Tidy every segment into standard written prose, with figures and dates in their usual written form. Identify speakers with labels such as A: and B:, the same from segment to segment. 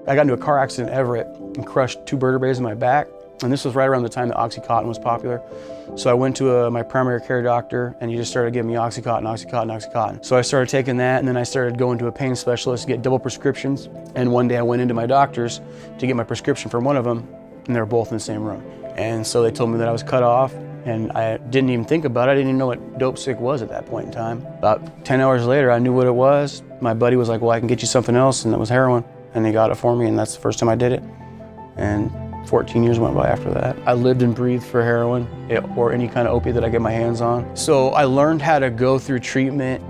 A: I got into a car accident in Everett and crushed 2 vertebrae in my back. And this was right around the time that Oxycontin was popular. So I went to my primary care doctor and he just started giving me Oxycontin. So I started taking that, and then I started going to a pain specialist to get double prescriptions. And one day I went into my doctor's to get my prescription for one of them, and they were both in the same room. And so they told me that I was cut off, and I didn't even think about it. I didn't even know what dope sick was at that point in time. About 10 hours later, I knew what it was. My buddy was like, well, I can get you something else, and that was heroin. And he got it for me, and that's the first time I did it. And 14 years went by after that. I lived and breathed for heroin or any kind of opiate that I get my hands on. So I learned how to go through treatment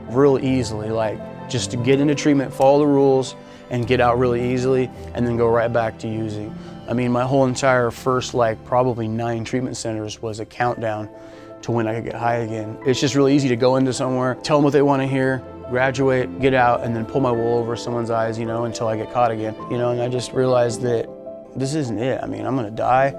A: real easily, like just to get into treatment, follow the rules, and get out really easily, and then go right back to using. I mean, my whole entire first, probably 9 treatment centers was a countdown to when I could get high again. It's just really easy to go into somewhere, tell them what they want to hear, graduate, get out, and then pull my wool over someone's eyes, until I get caught again. And I just realized that this isn't it. I mean, I'm gonna die.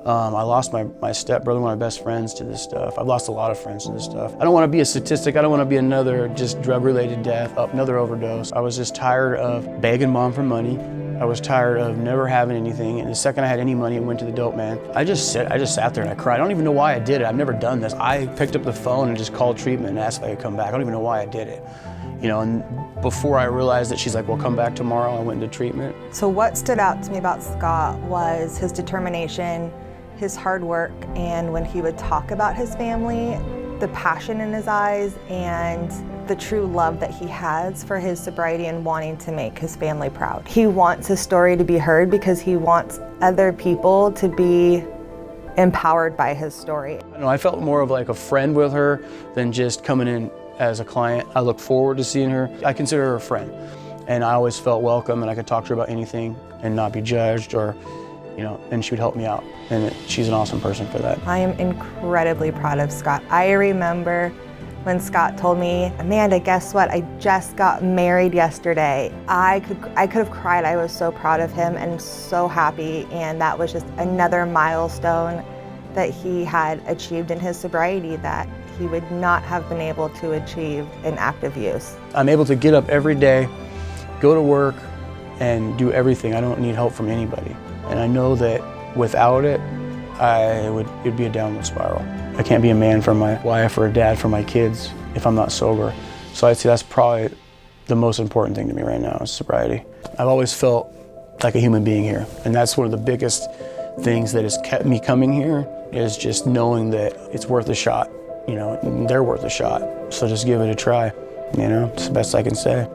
A: I lost my stepbrother, one of my best friends, to this stuff. I've lost a lot of friends to this stuff. I don't wanna be a statistic. I don't wanna be another just drug-related death, another overdose. I was just tired of begging mom for money. I was tired of never having anything, and the second I had any money, it went to the dope man. I just sat there and I cried. I don't even know why I did it. I've never done this. I picked up the phone and just called treatment and asked if I could come back. I don't even know why I did it. And before I realized that, she's like, well, come back tomorrow, I went into treatment.
B: So what stood out to me about Scott was his determination, his hard work, and when he would talk about his family, the passion in his eyes, and the true love that he has for his sobriety and wanting to make his family proud. He wants his story to be heard because he wants other people to be empowered by his story.
A: I felt more of like a friend with her than just coming in as a client. I look forward to seeing her. I consider her a friend, and I always felt welcome, and I could talk to her about anything and not be judged, or and she would help me out, and she's an awesome person for that.
B: I am incredibly proud of Scott. I remember when Scott told me, Amanda, guess what? I just got married yesterday. I could have cried. I was so proud of him and so happy, and that was just another milestone that he had achieved in his sobriety that he would not have been able to achieve in active use.
A: I'm able to get up every day, go to work, and do everything. I don't need help from anybody. And I know that without it, it'd be a downward spiral. I can't be a man for my wife or a dad for my kids if I'm not sober. So I'd say that's probably the most important thing to me right now is sobriety. I've always felt like a human being here, and that's one of the biggest things that has kept me coming here, is just knowing that it's worth a shot. They're worth a shot. So just give it a try. It's the best I can say.